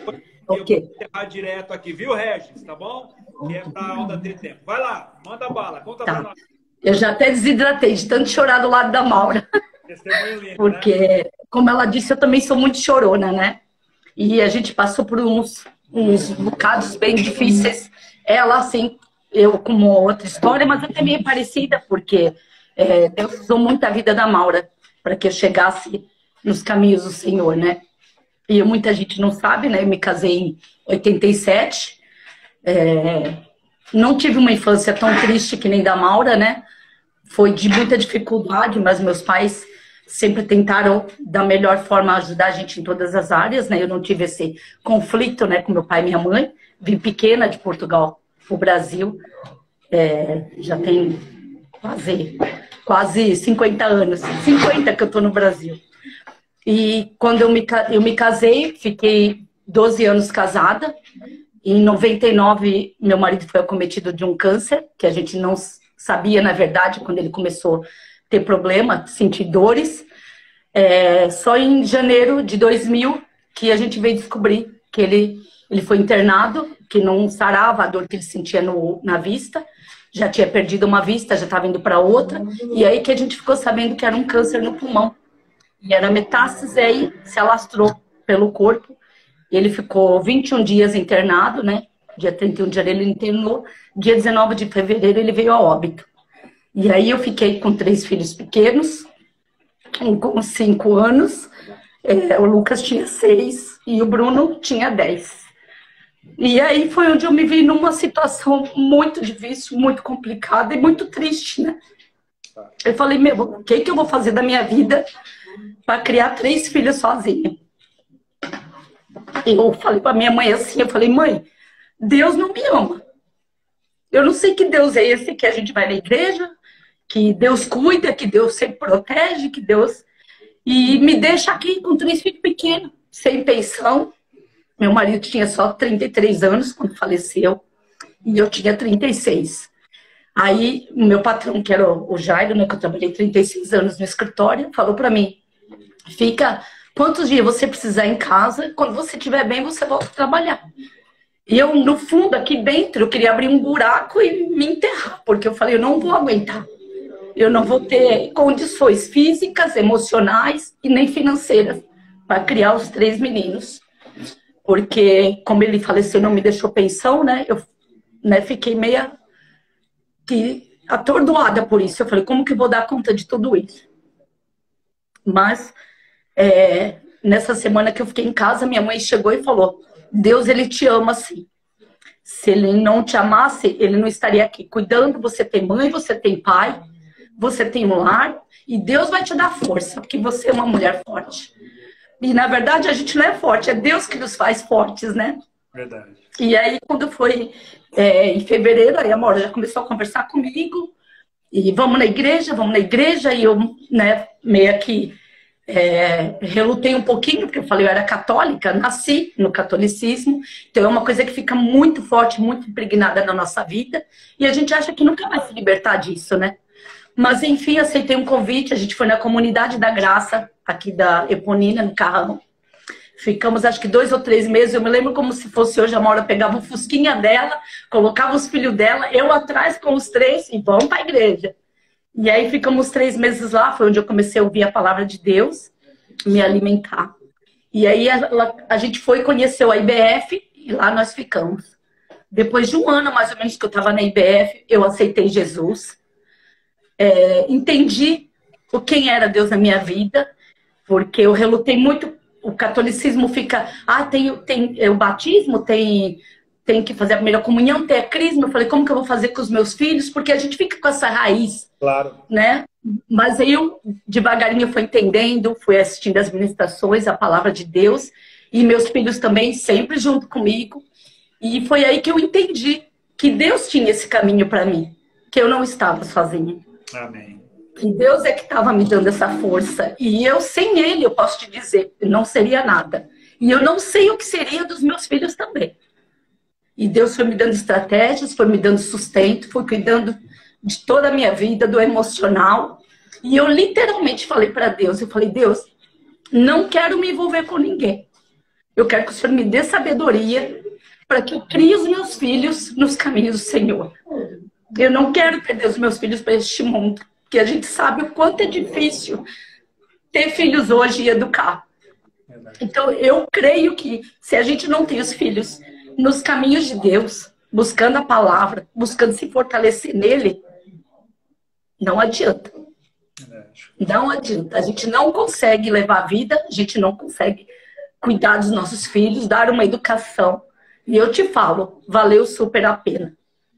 vou encerrar direto aqui, viu, Regis? Tá bom? Que é pra Alda ter tempo. Vai lá, manda bala, conta pra nós.
Eu já até desidratei de tanto chorar do lado da Maura.
Lindo,
porque,
né?
Como ela disse, eu também sou muito chorona, né? E a gente passou por uns bocados bem difíceis. Ela, assim, eu como outra história, mas até meio parecida, porque Deus usou muito a vida da Maura para que eu chegasse nos caminhos do Senhor, né? E muita gente não sabe, né? Eu me casei em 87. Não tive uma infância tão triste que nem da Maura, né? Foi de muita dificuldade, mas meus pais sempre tentaram da melhor forma ajudar a gente em todas as áreas, né? Eu não tive esse conflito, né, com meu pai e minha mãe. Vim pequena de Portugal para o Brasil. Já tem quase 50 anos. 50 que eu estou no Brasil. E quando eu me casei, fiquei 12 anos casada. Em 99, meu marido foi acometido de um câncer, que a gente não sabia, na verdade, quando ele começou a ter problema, sentir dores. Só em janeiro de 2000 que a gente veio descobrir que ele foi internado, que não sarava a dor que ele sentia na vista. Já tinha perdido uma vista, já estava indo para outra. E aí que a gente ficou sabendo que era um câncer no pulmão. E era metástase, aí se alastrou pelo corpo. Ele ficou 21 dias internado, né? Dia 31 de janeiro ele internou. Dia 19 de fevereiro ele veio a óbito. E aí eu fiquei com 3 filhos pequenos, um com 5 anos, o Lucas tinha 6 e o Bruno tinha 10. E aí foi onde eu me vi numa situação muito difícil, muito complicada e muito triste, né? Eu falei, o que eu vou fazer da minha vida para criar 3 filhos sozinha. Eu falei para minha mãe assim, eu falei, mãe, Deus não me ama. Eu não sei que Deus é esse que a gente vai na igreja, que Deus cuida, que Deus sempre protege, que Deus... E me deixa aqui com 3 filhos pequenos, sem pensão. Meu marido tinha só 33 anos quando faleceu, e eu tinha 36. Aí, o meu patrão, que era o Jairo, né, que eu trabalhei 36 anos no escritório, falou para mim, fica quantos dias você precisar em casa, quando você estiver bem, você volta a trabalhar. E eu, no fundo, aqui dentro, eu queria abrir um buraco e me enterrar, porque eu falei, eu não vou aguentar. Eu não vou ter condições físicas, emocionais e nem financeiras para criar os 3 meninos. Porque, como ele faleceu, não me deixou pensão, né? Eu fiquei meio que atordoada por isso. Eu falei, como que eu vou dar conta de tudo isso? Mas, nessa semana que eu fiquei em casa, minha mãe chegou e falou, Deus, ele te ama assim. Se ele não te amasse, ele não estaria aqui cuidando. Você tem mãe, você tem pai, você tem um lar, e Deus vai te dar força, porque você é uma mulher forte. E, na verdade, a gente não é forte, é Deus que nos faz fortes, né?
Verdade.
E aí, quando foi em fevereiro, aí a Maura já começou a conversar comigo, e vamos na igreja, e eu, né, meio que relutei um pouquinho, porque eu falei, eu era católica, nasci no catolicismo, então é uma coisa que fica muito forte, muito impregnada na nossa vida, e a gente acha que nunca vai se libertar disso, né? Mas, enfim, aceitei um convite, a gente foi na Comunidade da Graça, aqui da Eponina, no Carrão. Ficamos, acho que 2 ou 3 meses, eu me lembro como se fosse hoje, a Maura pegava o fusquinha dela, colocava os filhos dela, eu atrás com os 3 e vamos para a igreja. E aí ficamos 3 meses lá, foi onde eu comecei a ouvir a palavra de Deus, me alimentar. E aí a gente foi e conheceu a IBF, e lá nós ficamos. Depois de um ano, mais ou menos, que eu estava na IBF, eu aceitei Jesus. Entendi quem era Deus na minha vida, porque eu relutei muito. O catolicismo fica, tem o batismo, tem que fazer a primeira comunhão, tem a crisma. Eu falei, como que eu vou fazer com os meus filhos? Porque a gente fica com essa raiz,
claro,
né? Mas aí eu, devagarinho, fui entendendo, fui assistindo as ministrações, a palavra de Deus, e meus filhos também sempre junto comigo. E foi aí que eu entendi que Deus tinha esse caminho para mim, que eu não estava sozinha.
Amém.
Que Deus é que estava me dando essa força. E eu, sem Ele, eu posso te dizer, não seria nada. E eu não sei o que seria dos meus filhos também. E Deus foi me dando estratégias, foi me dando sustento, foi cuidando de toda a minha vida, do emocional. E eu literalmente falei para Deus, eu falei, Deus, não quero me envolver com ninguém. Eu quero que o Senhor me dê sabedoria para que eu crie os meus filhos nos caminhos do Senhor. Eu não quero perder os meus filhos para este mundo. Porque a gente sabe o quanto é difícil ter filhos hoje e educar. Então, eu creio que se a gente não tem os filhos nos caminhos de Deus, buscando a palavra, buscando se fortalecer nele, não adianta. Não adianta. A gente não consegue levar a vida, a gente não consegue cuidar dos nossos filhos, dar uma educação. E eu te falo, valeu super a pena.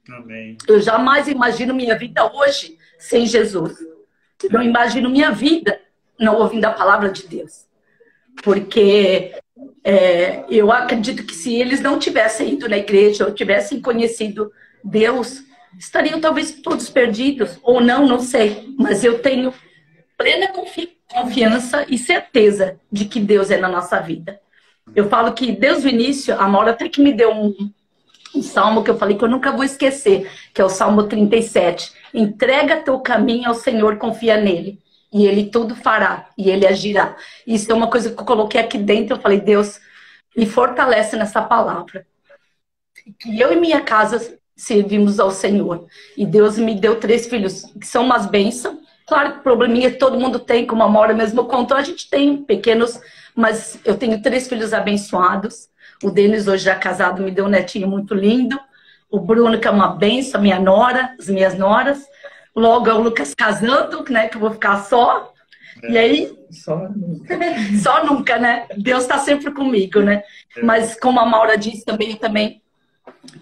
Amém.
Eu jamais imagino minha vida hoje sem Jesus. Não imagino minha vida não ouvindo a palavra de Deus. Porque eu acredito que se eles não tivessem ido na igreja ou tivessem conhecido Deus, estariam talvez todos perdidos. Ou não, não sei. Mas eu tenho plena confiança e certeza de que Deus é na nossa vida. Eu falo que desde o início, a Maura até que me deu um salmo que eu falei que eu nunca vou esquecer, que é o Salmo 37. Entrega teu caminho ao Senhor, confia nele, e ele tudo fará, e ele agirá. Isso é uma coisa que eu coloquei aqui dentro, eu falei, Deus, me fortalece nessa palavra. Que eu e minha casa servimos ao Senhor. E Deus me deu 3 filhos, que são umas bênçãos. Claro que probleminha todo mundo tem, como a Maura mesmo contou, a gente tem pequenos, mas eu tenho 3 filhos abençoados. O Denis, hoje já casado, me deu um netinho muito lindo. O Bruno, que é uma benção, minha nora, as minhas noras. Logo é o Lucas casando, né, que eu vou ficar só. E aí... Só nunca, né? Deus está sempre comigo, né? Mas como a Maura disse também, eu também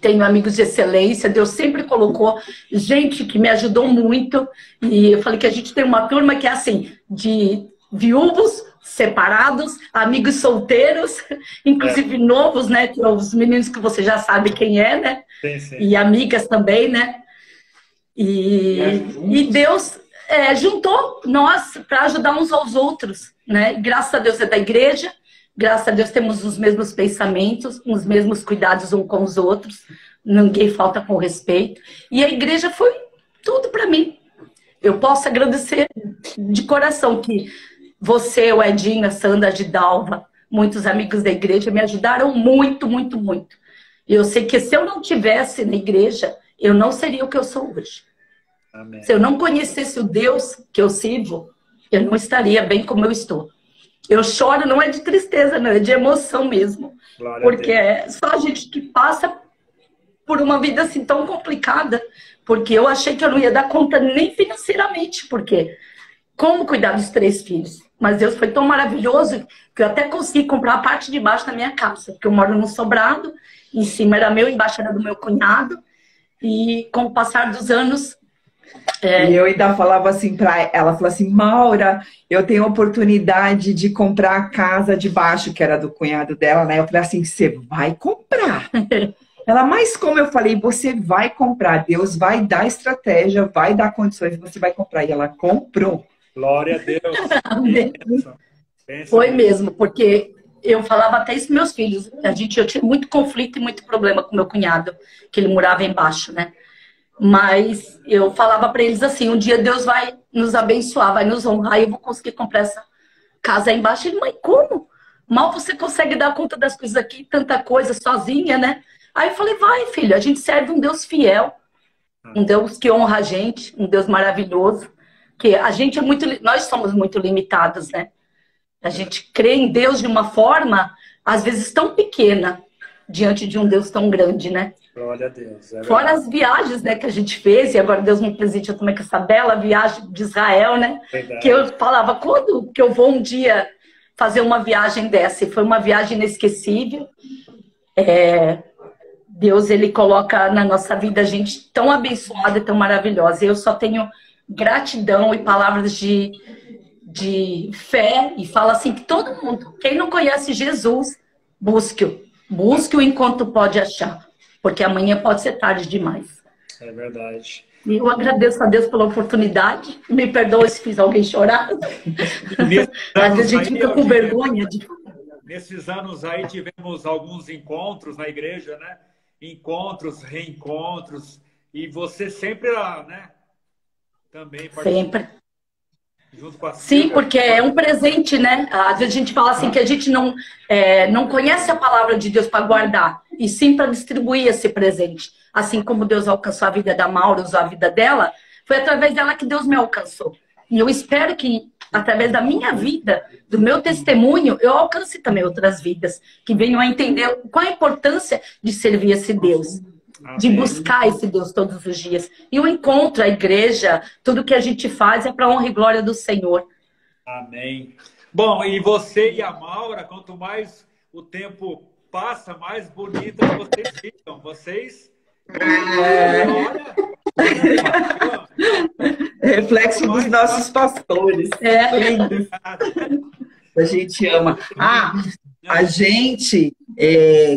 tenho amigos de excelência. Deus sempre colocou gente que me ajudou muito. E eu falei que a gente tem uma turma que é assim, de viúvos, separados, amigos solteiros, inclusive novos, né? Que os meninos que você já sabe quem é, né?
Sim.
E amigas também, né? E Deus juntou nós para ajudar uns aos outros, né? Graças a Deus é da igreja, graças a Deus temos os mesmos pensamentos, os mesmos cuidados uns com os outros, ninguém falta com respeito. E a igreja foi tudo para mim. Eu posso agradecer de coração que você, o Edinho, a Sandra, a Gidalva, muitos amigos da igreja me ajudaram muito, muito, muito. E eu sei que se eu não tivesse na igreja, eu não seria o que eu sou hoje.
Amém.
Se eu não conhecesse o Deus que eu sirvo, eu não estaria bem como eu estou. Eu choro, não é de tristeza, não, é de emoção mesmo.
Glória
porque é só a gente que passa por uma vida assim tão complicada, porque eu achei que eu não ia dar conta nem financeiramente, porque como cuidar dos 3 filhos? Mas Deus foi tão maravilhoso que eu até consegui comprar a parte de baixo da minha casa, porque eu moro num sobrado, em cima era meu, embaixo era do meu cunhado, e com o passar dos anos...
E eu ainda falava assim para ela, falou assim, Maura, eu tenho a oportunidade de comprar a casa de baixo, que era do cunhado dela, né? Eu falei assim, você vai comprar. Ela, mas como? Eu falei, você vai comprar, Deus vai dar estratégia, vai dar condições, você vai comprar. E ela comprou.
Glória a Deus.
Amém. Foi mesmo, porque eu falava até isso para meus filhos. Eu tinha muito conflito e muito problema com meu cunhado, que ele morava embaixo, né? Mas eu falava para eles assim, um dia Deus vai nos abençoar, vai nos honrar e eu vou conseguir comprar essa casa aí embaixo. Ele, mãe, como? Mal você consegue dar conta das coisas aqui, tanta coisa sozinha, né? Aí eu falei, vai, filho, a gente serve um Deus fiel, um Deus que honra a gente, um Deus maravilhoso, que a gente nós somos muito limitados, né? A gente crê em Deus de uma forma, às vezes, tão pequena, diante de um Deus tão grande, né?
Glória a Deus.
Fora as viagens, né, que a gente fez, e agora Deus me presenteou também com essa bela viagem de Israel, né?
Verdade.
Que eu falava, quando que eu vou um dia fazer uma viagem dessa? E foi uma viagem inesquecível. Deus, ele coloca na nossa vida gente tão abençoada e tão maravilhosa. Eu só tenho gratidão e palavras de fé, e falo assim que todo mundo, quem não conhece Jesus, busque-o enquanto pode achar, porque amanhã pode ser tarde demais.
É verdade.
E eu agradeço a Deus pela oportunidade, me perdoe se fiz alguém chorar, às vezes a gente fica com vergonha de...
Nesses anos aí tivemos alguns encontros na igreja, né? Encontros, reencontros, e você sempre lá, né? Também
sempre.
Junto com a
Sim,
Silvia.
porque é um presente, né? Às vezes a gente fala assim que a gente não conhece a palavra de Deus para guardar, e sim para distribuir esse presente. Assim como Deus alcançou a vida da Maura, usou a vida dela, foi através dela que Deus me alcançou. E eu espero que, através da minha vida, do meu testemunho, eu alcance também outras vidas, que venham a entender qual a importância de servir esse Deus. De buscar esse Deus todos os dias. E o encontro, a igreja, tudo que a gente faz é para a honra e glória do Senhor.
Amém. Bom, e você e a Maura, quanto mais o tempo passa, mais bonitas vocês ficam. Vocês...
Reflexo dos nossos pastores. A gente ama. A gente,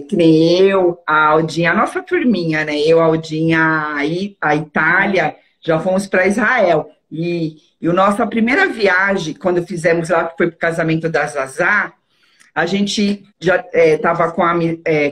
que nem eu, a Aldinha, a nossa turminha, né? Eu, a Aldinha, a Itália, já fomos para Israel. E a nossa primeira viagem, quando fizemos lá, que foi para o casamento da Zazá, a gente já estava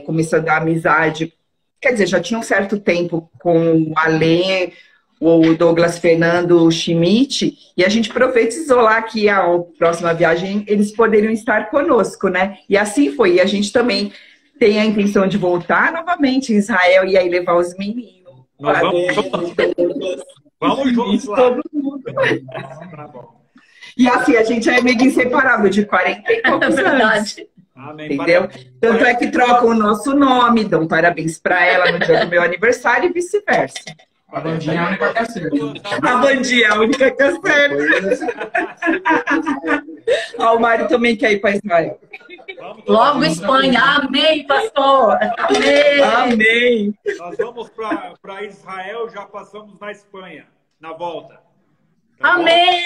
começando a amizade, quer dizer, já tinha um certo tempo com o Alê, o Douglas Fernando Schmidt, e a gente profetizou lá que a próxima viagem eles poderiam estar conosco, né? E assim foi. E a gente também tem a intenção de voltar novamente em Israel e aí levar os meninos.
Vamos juntos lá.
Todo mundo.
Tá bom.
E assim, a gente é meio inseparável de 40 e poucos anos.
Amém.
Entendeu?
Parabéns.
Tanto é que trocam o nosso nome, dão parabéns para ela no dia do meu aniversário e vice-versa.
A bandinha é a única que acerta.
A bandinha é a única que acerta. O Mário também quer ir para Israel.
Logo Espanha. Amém, pastor. Amém.
Amém.
Nós vamos para Israel, já passamos na Espanha, na volta.
Amém.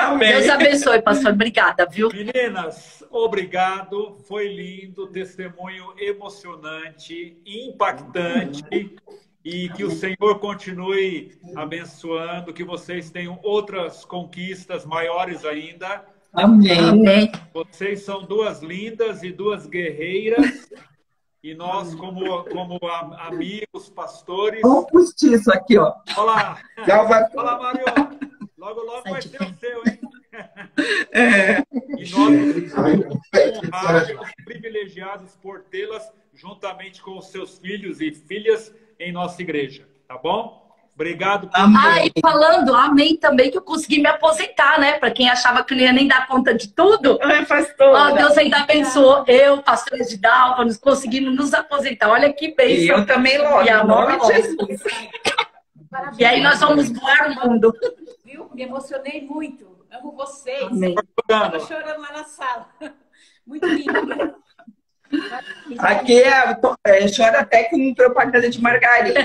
Amém.
Amém.
Deus abençoe, pastor. Obrigada, viu?
Meninas, obrigado. Foi lindo, testemunho emocionante, impactante. E que o Senhor continue abençoando, que vocês tenham outras conquistas maiores ainda.
Amém.
Amém.
Vocês são duas lindas e duas guerreiras. E nós, como amigos, pastores...
Vamos postiço aqui, ó.
Olha lá.
Já vai...
Olha lá, Mário. Logo, logo vai ser o seu, hein?
É.
E nós somos honrados, privilegiados por tê-las juntamente com os seus filhos e filhas em nossa igreja. Tá bom? Obrigado.
E falando, amém também, que eu consegui me aposentar, né? Para quem achava que não ia nem dar conta de tudo.
Pastor.
Deus ainda abençoou eu, pastor Edidalva, nós conseguimos nos aposentar. Olha que bênção.
E eu também, logo,
em
nome de Jesus.
E aí nós vamos voar o mundo.
Viu? Me emocionei muito. Amo vocês.
Amém.
Estava chorando lá na sala. Muito lindo.
Aqui chora até com propaganda de margarina.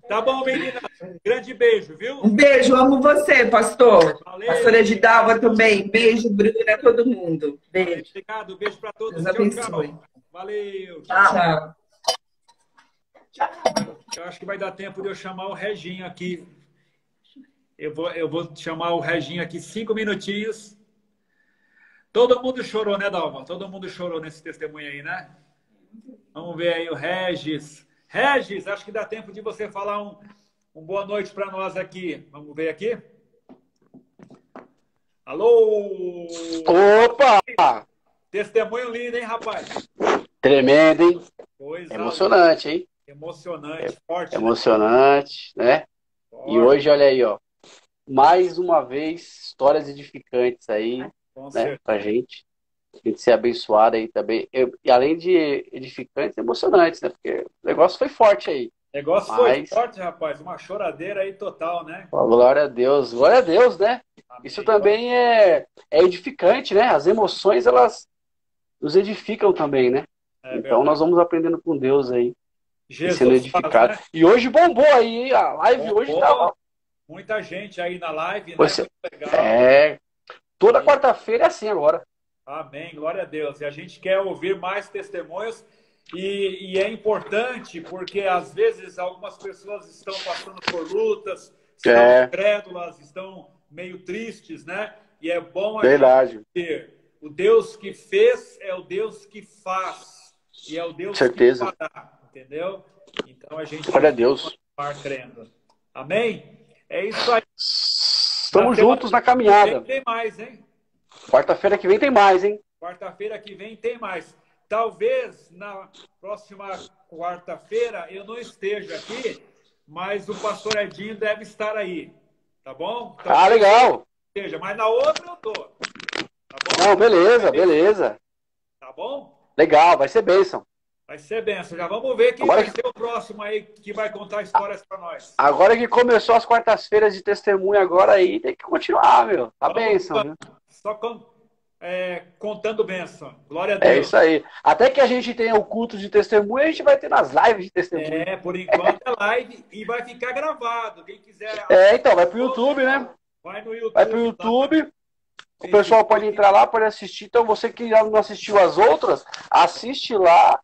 Tá bom, menina. Grande beijo, viu?
Um beijo, amo você, pastor.
Valeu.
Pastora Edidalva também. Beijo, Bruna, todo mundo. Beijo.
Obrigado, beijo para todos.
Deus abençoe.
Valeu.
Tchau.
Eu acho que vai dar tempo de eu chamar o Reginho aqui. Eu vou chamar o Reginho aqui 5 minutinhos. Todo mundo chorou, né, Dalva? Todo mundo chorou nesse testemunho aí, né? Vamos ver aí o Regis. Regis, acho que dá tempo de você falar um boa noite para nós aqui. Vamos ver aqui. Alô!
Opa!
Testemunho lindo, hein, rapaz?
Tremendo, hein?
Coisa
Emocionante, hein?
emocionante, forte.
Emocionante, né?
Forte.
E hoje, olha aí, ó. Mais uma vez, histórias edificantes aí,
Com
né?
certeza.
Pra gente. A gente ser abençoado aí também. E além de edificantes, emocionantes, né? Porque o negócio foi forte aí.
O negócio foi forte, rapaz. Uma choradeira aí total, né?
Ó, glória a Deus, né?
Amém.
Isso também é edificante, né? As emoções, elas nos edificam também, né?
É
então nós vamos aprendendo com Deus aí,
Jesus
sendo edificado.
faz, né?
E hoje bombou aí, hein? A live hoje tava...
Muita gente aí na live, né?
Você...
Muito legal.
Toda quarta-feira é assim agora.
Amém, glória a Deus. E a gente quer ouvir mais testemunhos e é importante porque às vezes algumas pessoas estão passando por lutas, estão incrédulas, estão meio tristes, né? E é bom a gente ter o Deus que fez é o Deus que faz e é o Deus que fará, entendeu? Então a gente
glória a Deus.
Continuar crendo. Amém? É isso aí.
Estamos juntos na caminhada.
Tem mais, hein?
Quarta-feira que vem tem mais, hein?
Quarta-feira que vem tem mais. Talvez na próxima quarta-feira eu não esteja aqui, mas o pastor Edinho deve estar aí. Tá bom?
Então, legal.
Mas na outra eu tô. Tá bom?
Não, beleza.
Tá bom?
Legal, vai ser bênção.
Vai ser bênção. Já vamos ver quem vai ser o próximo aí que vai contar histórias para nós.
Agora que começou as quartas-feiras de testemunho, agora aí tem que continuar, meu. Tá bênção, viu?
Só contando bênção. Glória a Deus.
É isso aí. Até que a gente tenha o culto de testemunho, a gente vai ter nas lives de testemunho.
Por enquanto é live e vai ficar gravado. Quem quiser...
então, vai pro YouTube, né?
Vai no YouTube.
Vai pro YouTube. Tá? O pessoal pode entrar lá, pode assistir. Então, você que já não assistiu as outras, assiste lá.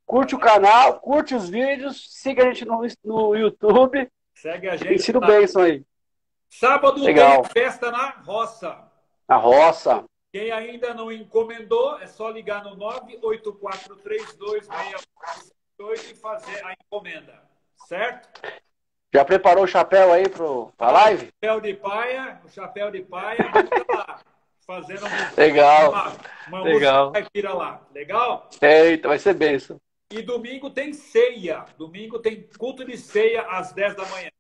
Curte o canal, curte os vídeos, siga a gente no YouTube.
Segue a gente.
Ensino bênção aí.
Sábado
legal.
Tem festa na roça.
Na roça.
Quem ainda não encomendou, é só ligar no 9843268 e fazer a encomenda. Certo?
Já preparou o chapéu aí pra live?
O chapéu de paia, vamos lá. Fazendo uma
legal.
música caipira lá. Legal?
Eita, vai ser bênção.
E domingo tem ceia. Domingo tem culto de ceia às 10 da manhã.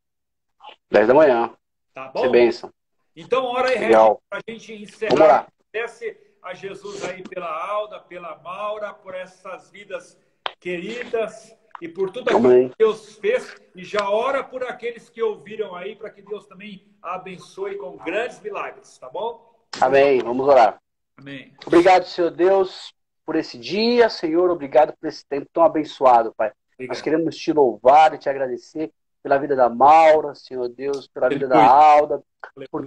10 da manhã.
Tá bom?
Vai ser bênção.
Então, hora aí, Regina, pra gente encerrar.
Vamos lá.
Agradece a Jesus aí pela Alda, pela Maura, por essas vidas queridas e por tudo aquilo que Deus fez. E já ora por aqueles que ouviram aí, para que Deus também abençoe com grandes milagres. Tá bom?
Amém. Vamos orar.
Amém.
Obrigado, Senhor Deus, por esse dia. Senhor, obrigado por esse tempo tão abençoado, Pai. Obrigado. Nós queremos te louvar e te agradecer pela vida da Maura, Senhor Deus, pela vida da Alda, por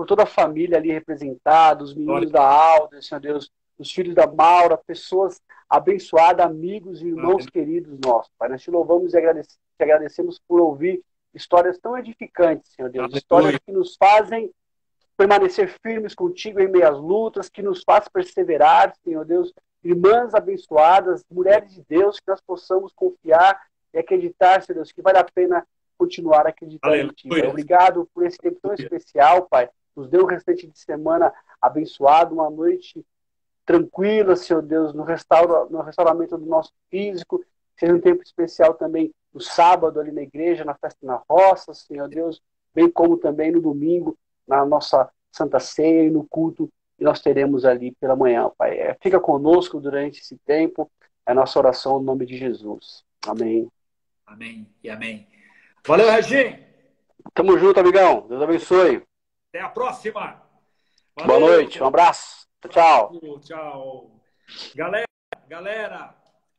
toda a família ali representada, os meninos da Alda, Senhor Deus, os filhos da Maura, pessoas abençoadas, amigos e irmãos queridos nossos, Pai. Nós te louvamos e te agradecemos por ouvir histórias tão edificantes, Senhor Deus, histórias que nos fazem permanecer firmes contigo em meio às lutas, que nos faz perseverar, Senhor Deus, irmãs abençoadas, mulheres de Deus, que nós possamos confiar e acreditar, Senhor Deus, que vale a pena continuar acreditando em Ti. Obrigado por esse tempo tão especial, Pai. Nos dê um restante de semana abençoado, uma noite tranquila, Senhor Deus, no restauramento do nosso físico. Seja um tempo especial também no sábado ali na igreja, na festa na roça, Senhor Deus, bem como também no domingo, na nossa Santa Ceia e no culto que nós teremos ali pela manhã, Pai. Fica conosco durante esse tempo. É a nossa oração no nome de Jesus. Amém.
Amém e amém. Valeu, Reginho.
Tamo junto, amigão. Deus abençoe.
Até a próxima.
Valeu. Boa noite. Um abraço. Tchau.
Tchau. Galera,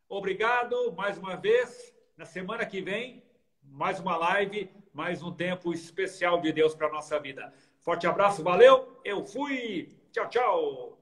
obrigado mais uma vez. Na semana que vem, mais uma live, mais um tempo especial de Deus para a nossa vida. Forte abraço, valeu. Eu fui. Tchau, tchau.